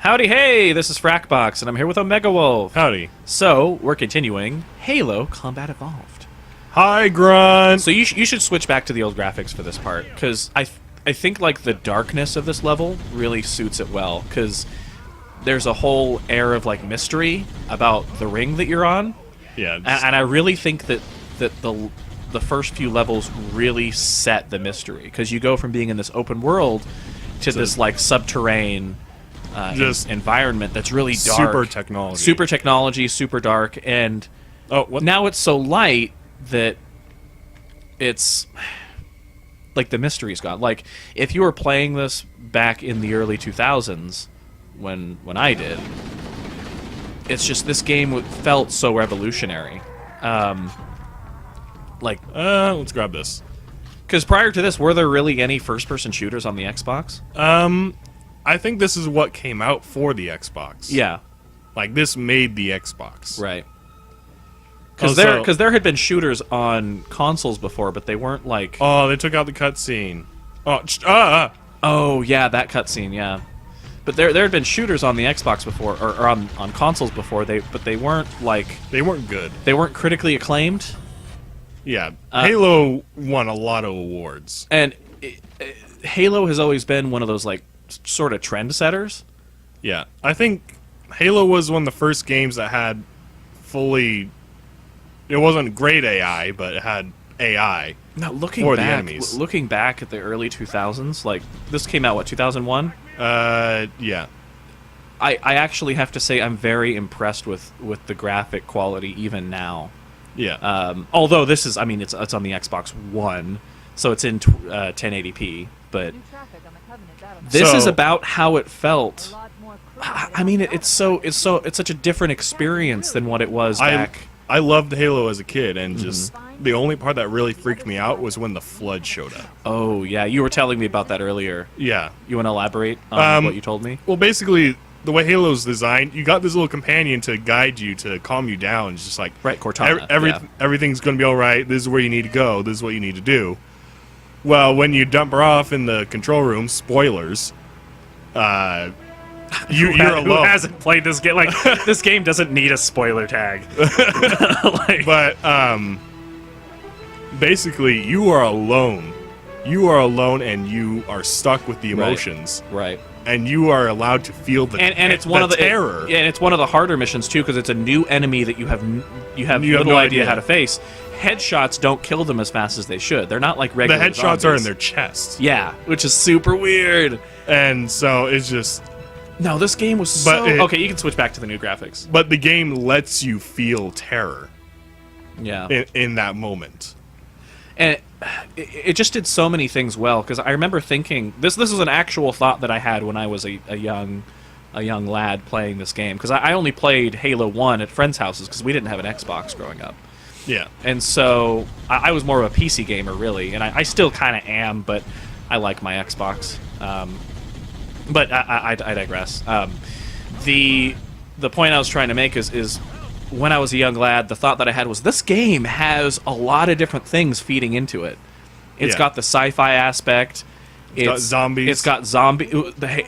Howdy, hey! This is Frakbox, and I'm here with Omega Wolf. Howdy. So, we're continuing Halo Combat Evolved. Hi, Grunt! So you should switch back to the old graphics for this part, because I think, like, the darkness of this level really suits it well, because there's a whole air of, like, mystery about the ring that you're on. Yeah. And I really think that the first few levels really set the mystery, because you go from being in this open world to this, like, subterranean environment that's really dark. Super technology, super dark, and now it's so light that it's like the mystery's gone. Like, if you were playing this back in the early 2000s, when I did, it's just this game felt so revolutionary. Let's grab this. Because prior to this, were there really any first-person shooters on the Xbox? I think this is what came out for the Xbox. Yeah. Like, this made the Xbox. Right. Because there had been shooters on consoles before, but they weren't like... Oh, they took out the cutscene. Oh, yeah, that cutscene, yeah. But there had been shooters on the Xbox before, or on consoles before, but they weren't, like... They weren't good. They weren't critically acclaimed. Yeah. Halo won a lot of awards. And Halo has always been one of those, like, sort of trendsetters. Yeah. I think Halo was one of the first games that had fully... It wasn't great AI, but it had AI. Now, looking the enemies. Looking back at the early 2000s, like, this came out, what, 2001? Yeah. I actually have to say I'm very impressed with the graphic quality even now. Yeah. Although this is, I mean, it's on the Xbox One, so it's in 1080p, but this is about how it felt. I mean, it's such a different experience than what it was back. I loved Halo as a kid, and just the only part that really freaked me out was when the Flood showed up. Oh, yeah, you were telling me about that earlier. Yeah. You want to elaborate on what you told me? Well, basically, the way Halo's designed, you got this little companion to guide you, to calm you down. It's just like, right, Cortana. Everything's going to be all right. This is where you need to go. This is what you need to do. Well, when you dump her off in the control room, spoilers, you're alone. Who hasn't played this game? Like, this game doesn't need a spoiler tag. But basically, you are alone. You are alone, and you are stuck with the emotions. Right. And you are allowed to feel the and it's one of the terror. And it's one of the harder missions too, because it's a new enemy that you have no idea how to face. Headshots don't kill them as fast as they should. They're not like regular. The headshots zombies. are in their chest. Yeah, which is super weird. And so it's just... No, this game was so... Okay, you can switch back to the new graphics. But the game lets you feel terror. Yeah. In that moment. And it just did so many things well, because I remember thinking... This was an actual thought that I had when I was a young lad playing this game. Because I only played Halo 1 at friends' houses, because we didn't have an Xbox growing up. Yeah. And so I was more of a PC gamer, really. And I still kind of am, but I like my Xbox. But I digress. The point I was trying to make is when I was a young lad, the thought that I had was, this game has a lot of different things feeding into it. It's got the sci-fi aspect. It's got zombies. It's got zombie.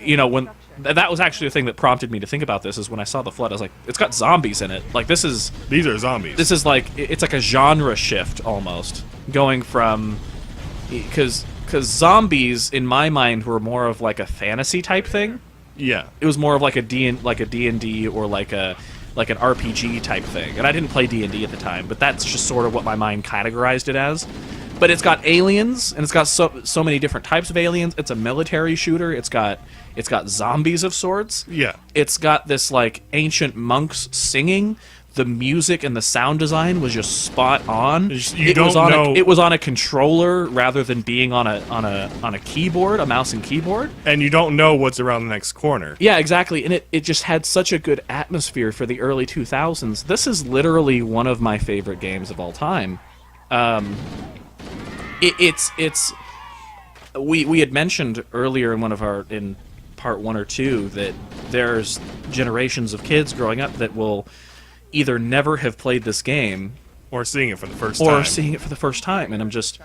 You know, when that was actually the thing that prompted me to think about this, is when I saw the Flood, I was like, it's got zombies in it. Like, these are zombies. This is like, it's like a genre shift almost, going from, because zombies in my mind were more of like a fantasy type thing. Yeah. It was more of like a D&D or like an RPG type thing. And I didn't play D&D at the time, but that's just sort of what my mind categorized it as. But it's got aliens, and it's got so many different types of aliens. It's a military shooter. It's got zombies of sorts. Yeah. It's got this like ancient monks singing. The music and the sound design was just spot on. It was on a controller rather than being on a keyboard, a mouse and keyboard. And you don't know what's around the next corner. Yeah, exactly. And it just had such a good atmosphere for the early 2000s. This is literally one of my favorite games of all time. We had mentioned earlier in part 1 or 2 that there's generations of kids growing up that will either never have played this game, or seeing it for the first time. And I'm just...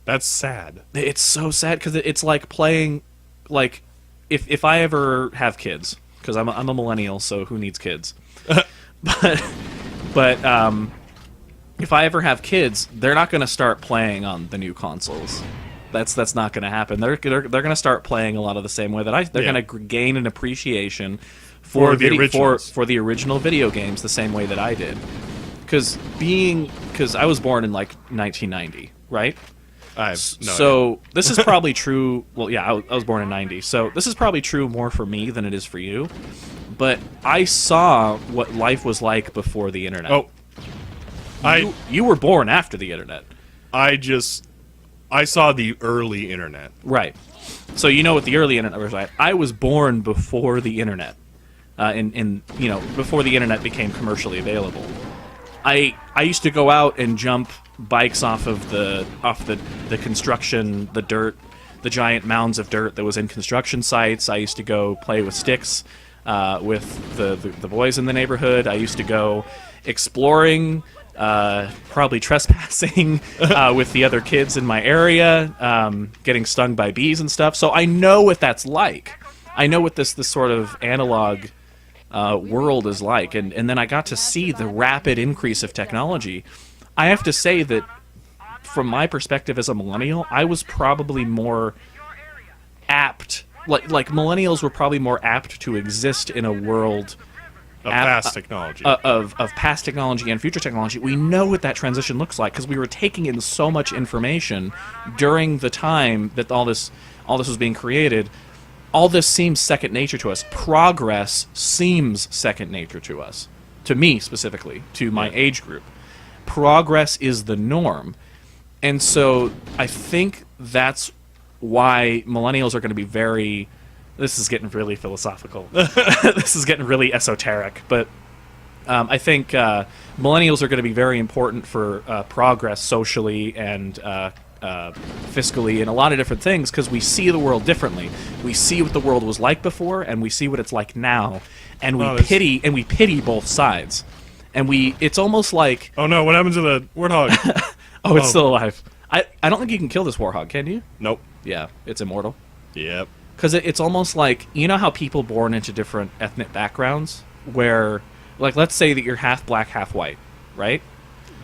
That's sad. It's so sad, because it's like playing, like, if I ever have kids, because I'm a millennial, so who needs kids? but if I ever have kids, they're not going to start playing on the new consoles. That's not going to happen. They're going to start playing a lot of the same way that they're going to gain an appreciation for the original video games the same way that I did. Because I was born in like 1990, right? So this is probably true. Well, yeah, I was born in 90. So this is probably true more for me than it is for you. But I saw what life was like before the internet. Oh. You were born after the internet. I saw the early internet. Right. So you know what the early internet was like. I was born before the internet. Before the internet became commercially available. I used to go out and jump bikes off the construction, the dirt, the giant mounds of dirt that was in construction sites. I used to go play with sticks with the boys in the neighborhood. I used to go exploring, probably trespassing with the other kids in my area, getting stung by bees and stuff. So I know what that's like. I know what this sort of analog world is like. And then I got to see the rapid increase of technology. I have to say that from my perspective as a millennial, I was probably more apt. Like millennials were probably more apt to exist in a world of past technology. Of past technology and future technology. We know what that transition looks like because we were taking in so much information during the time that all this was being created. All this seems second nature to us. Progress seems second nature to us. To me specifically, to my age group. Progress is the norm. And so I think that's why millennials are going to be very... This is getting really philosophical. This is getting really esoteric. But I think millennials are going to be very important for progress socially and fiscally and a lot of different things because we see the world differently. We see what the world was like before and we see what it's like now. And we pity both sides. And it's almost like... Oh no, what happened to the warthog? It's still alive. I don't think you can kill this warthog, can you? Nope. Yeah, it's immortal. Yep. Because it's almost like, you know how people born into different ethnic backgrounds? Where, like, let's say that you're half black, half white, right?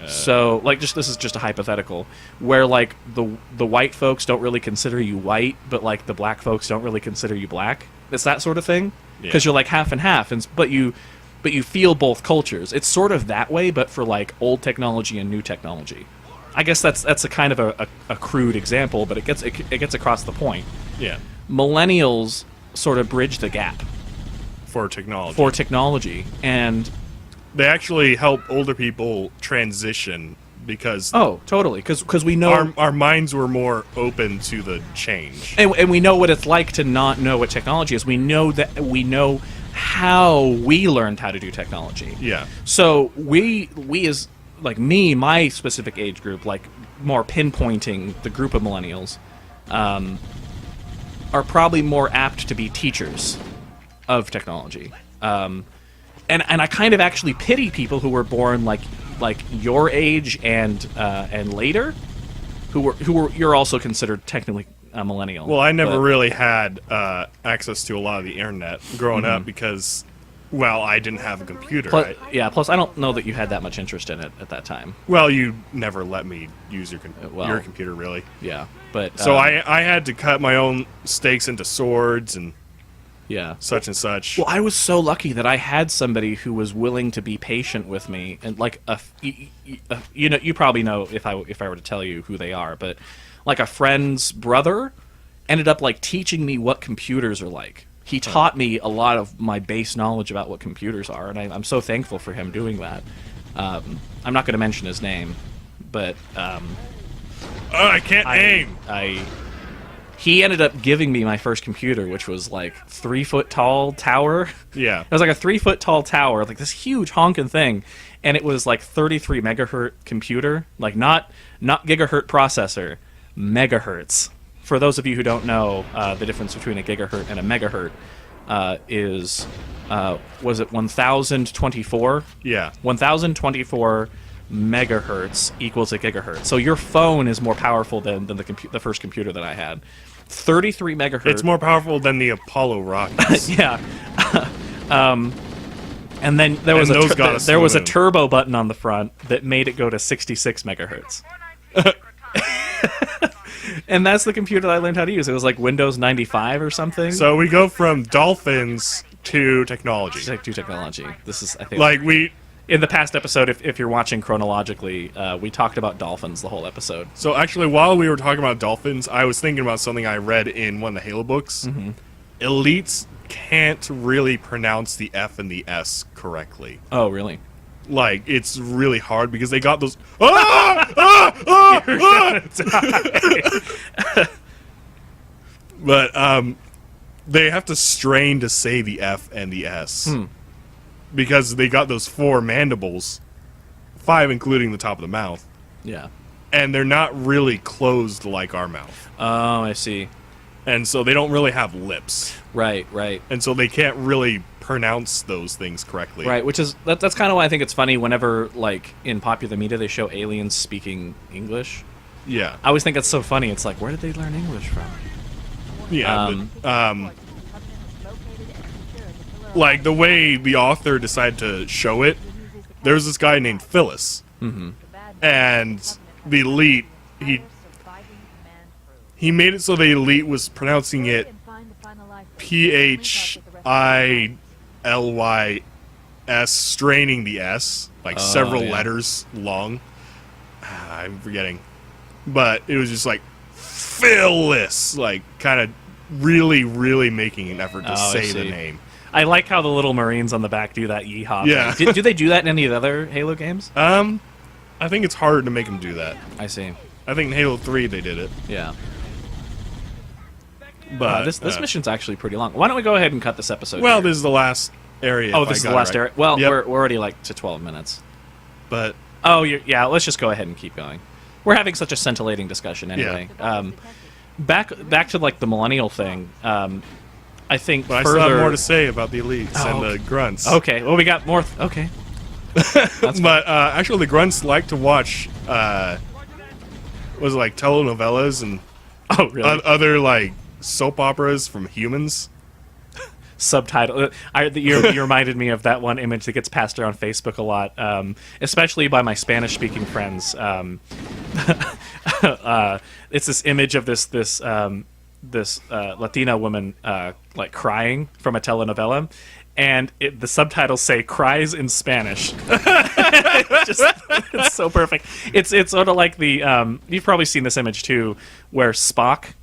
So, like, this is just a hypothetical. Where, like, the white folks don't really consider you white, but, like, the black folks don't really consider you black. It's that sort of thing? Because you're, like, half and half, but you feel both cultures. It's sort of that way, but for, like, old technology and new technology. I guess that's a kind of a crude example, but it gets across the point. Yeah. Millennials sort of bridge the gap. For technology. And... They actually help older people transition because... Oh, totally. Because we know... Our minds were more open to the change. And we know what it's like to not know what technology is. We know how we learned how to do technology. Yeah. So we as... Like me, my specific age group, like more pinpointing the group of millennials, are probably more apt to be teachers of technology. And I kind of actually pity people who were born like your age and later, you're also considered technically a millennial. Well, I never really had access to a lot of the internet growing up because, well, I didn't have a computer. Plus I don't know that you had that much interest in it at that time. Well, you never let me use your computer, really. Yeah, but... So I had to cut my own stakes into swords and such and such. Well, I was so lucky that I had somebody who was willing to be patient with me, and like you probably know if I were to tell you who they are, but like a friend's brother ended up like teaching me what computers are like. He taught me a lot of my base knowledge about what computers are, and I'm so thankful for him doing that. I'm not going to mention his name, but I can't aim. He ended up giving me my first computer, which was like 3-foot tall tower. Yeah, it was like a 3-foot tall tower, like this huge honking thing, and it was like 33 megahertz computer, like not gigahertz processor, megahertz. For those of you who don't know, the difference between a gigahertz and a megahertz is, was it 1024? Yeah. 1024 megahertz equals a gigahertz. So your phone is more powerful than the first computer that I had. 33 megahertz. It's more powerful than the Apollo rockets. Yeah. And then there was a turbo button on the front that made it go to 66 megahertz. And that's the computer that I learned how to use. It was like Windows 95 or something. So we go from dolphins to technology. To technology. This is, I think, like we in the past episode. If you're watching chronologically, we talked about dolphins the whole episode. So actually, while we were talking about dolphins, I was thinking about something I read in one of the Halo books. Mm-hmm. Elites can't really pronounce the F and the S correctly. Oh, really? Like, it's really hard because they got those. Ah! Ah! Ah! Ah! But they have to strain to say the F and the S because they got those 4 mandibles, 5 including the top of the mouth. Yeah. And they're not really closed like our mouth. Oh, I see. And so they don't really have lips. Right, right. And so they can't really pronounce those things correctly. Right, which is that's kind of why I think it's funny whenever, like, in popular media they show aliens speaking English. Yeah. I always think that's so funny. It's like, where did they learn English from? Yeah, like, the way the author decided to show it, there was this guy named Phyllis. Mm-hmm. And the elite, he made it so the elite was pronouncing it Philys, straining the S, like several letters long. I'm forgetting. But it was just like, Phyllis, like, kind of really, really making an effort to say the name. I like how the little Marines on the back do that yeehaw. Yeah. Do they do that in any of the other Halo games? I think it's hard to make them do that. I see. I think in Halo 3 they did it. Yeah. But this mission's actually pretty long. Why don't we go ahead and cut this episode? Well, here? this is the last area. Oh, this is the last area. Well, yep. we're already like to 12 minutes. But yeah, let's just go ahead and keep going. We're having such a scintillating discussion anyway. Yeah. Back to like the millennial thing. I think but further... I still have more to say about the elites and the grunts. Okay, well we got more. Okay. But actually, the grunts like to watch was it like telenovelas and other like soap operas from humans. Subtitle. You reminded me of that one image that gets passed around Facebook a lot, especially by my Spanish-speaking friends. It's this image of this Latina woman like crying from a telenovela, and the subtitles say "cries in Spanish." It's so perfect. It's sort of like the you've probably seen this image too, where Spock.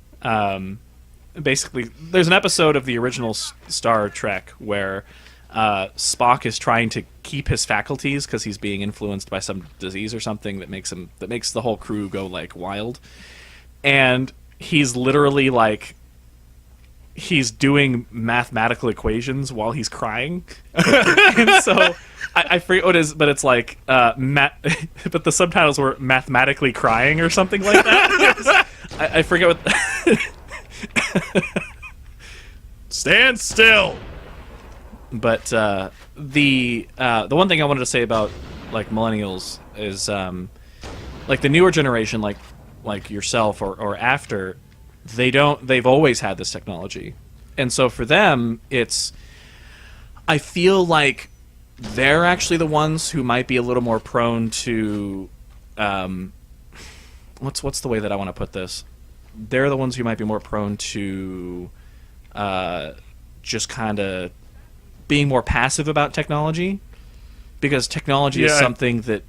Basically, there's an episode of the original Star Trek where Spock is trying to keep his faculties because he's being influenced by some disease or something that makes the whole crew go like wild, and he's literally like he's doing mathematical equations while he's crying, and so I forget what it is, but it's like but the subtitles were mathematically crying or something like that. I forget what. Stand still. But the one thing I wanted to say about like millennials is like the newer generation, like yourself or after, they've always had this technology, and so for them I feel like they're actually the ones who might be a little more prone to what's the way that I want to put this? They're the ones who might be more prone to just kind of being more passive about technology, because technology is something that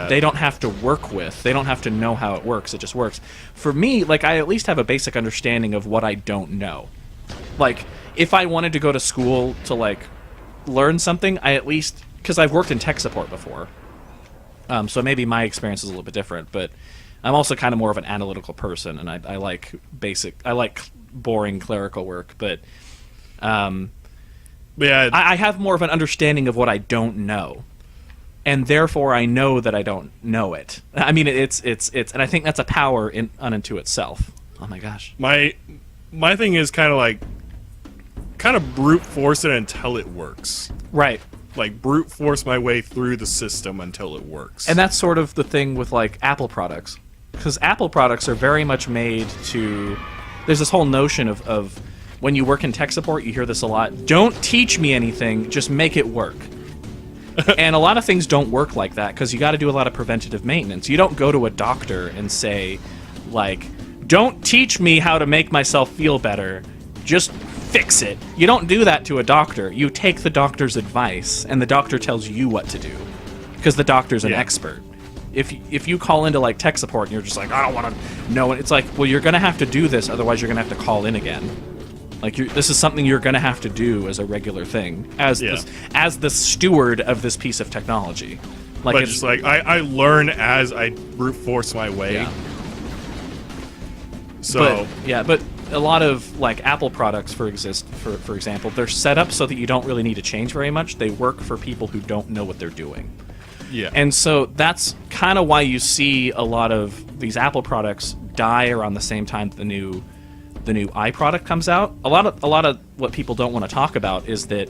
they don't have to work with. They don't have to know how it works. It just works. For me, like, I at least have a basic understanding of what I don't know. Like, if I wanted to go to school to, like, learn something, I at least... Because I've worked in tech support before. So maybe my experience is a little bit different, but I'm also kind of more of an analytical person, and I like boring clerical work, but I have more of an understanding of what I don't know, and therefore I know that I don't know it. I mean, it's and I think that's a power unto itself. Oh my gosh. My thing is kind of brute force it until it works. Right. Like, brute force my way through the system until it works. And that's sort of the thing with, like, Apple products. Because Apple products are very much made to there's this whole notion of when you work in tech support, you hear this a lot. Don't teach me anything, just make it work. And a lot of things don't work like that because you got to do a lot of preventative maintenance. You don't go to a doctor and say, like, don't teach me how to make myself feel better, just fix it. You don't do that to a doctor. You take the doctor's advice, and the doctor tells you what to do because the doctor's an expert. If you call into like tech support and you're just like, I don't want to know it, it's like, well, you're going to have to do this, otherwise you're going to have to call in again. Like, this is something you're going to have to do as a regular thing, as the steward of this piece of technology. Like, but just like I learn as I brute force my way. Yeah. So but a lot of like Apple products, for example, they're set up so that you don't really need to change very much. They work for people who don't know what they're doing. Yeah. And so that's kind of why you see a lot of these Apple products die around the same time that the new iProduct comes out. A lot of what people don't want to talk about is that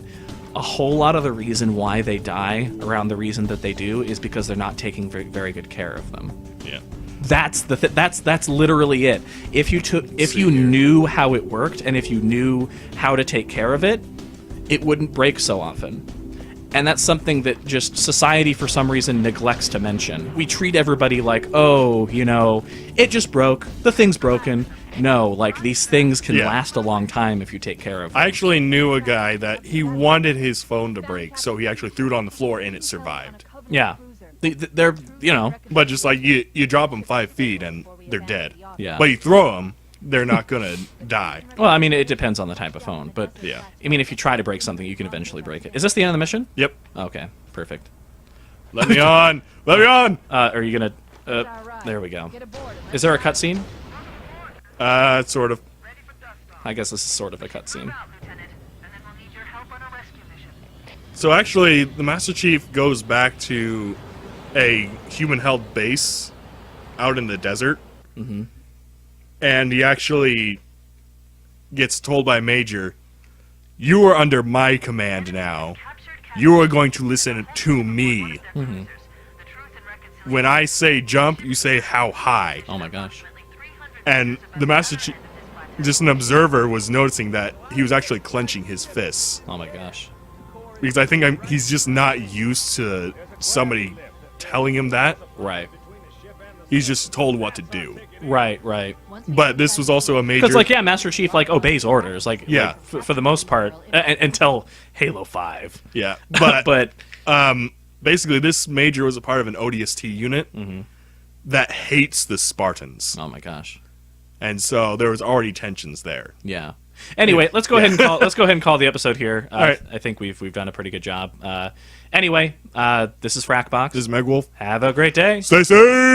a whole lot of the reason why they die around the reason that they do is because they're not taking very, very good care of them. Yeah. That's that's literally it. If you knew how it worked and if you knew how to take care of it, it wouldn't break so often. And that's something that just society for some reason neglects to mention. We treat everybody like, oh, it just broke. The thing's broken. No, like, these things can last a long time if you take care of them. I actually knew a guy that he wanted his phone to break, so he actually threw it on the floor and it survived. Yeah. They're, But just like, you drop them 5 feet and they're dead. Yeah. But you throw them, they're not going to die. Well, I mean, it depends on the type of phone. But, yeah. I mean, if you try to break something, you can eventually break it. Is this the end of the mission? Yep. Okay, perfect. Let me on! Let me on! Are you going to... there we go. Is there a cutscene? Sort of. I guess this is sort of a cutscene. So actually, the Master Chief goes back to a human-held base out in the desert. Mm-hmm. And he actually gets told by Major, you are under my command now. You are going to listen to me. Mm-hmm. When I say jump, you say how high. Oh my gosh. And the Master Chief, just an observer, was noticing that he was actually clenching his fists. Oh my gosh. Because I think he's just not used to somebody telling him that. Right. He's just told what to do. Right. But this was also a major... Because, like, yeah, Master Chief, like, obeys orders. Like, yeah. Like, for the most part, until Halo 5. Yeah. But basically, this major was a part of an ODST unit that hates the Spartans. Oh my gosh. And so there was already tensions there. Yeah. Anyway, let's go ahead and call the episode here. All right. I think we've done a pretty good job. Anyway, this is Frakbox. This is Meg Wolf. Have a great day. Stay safe!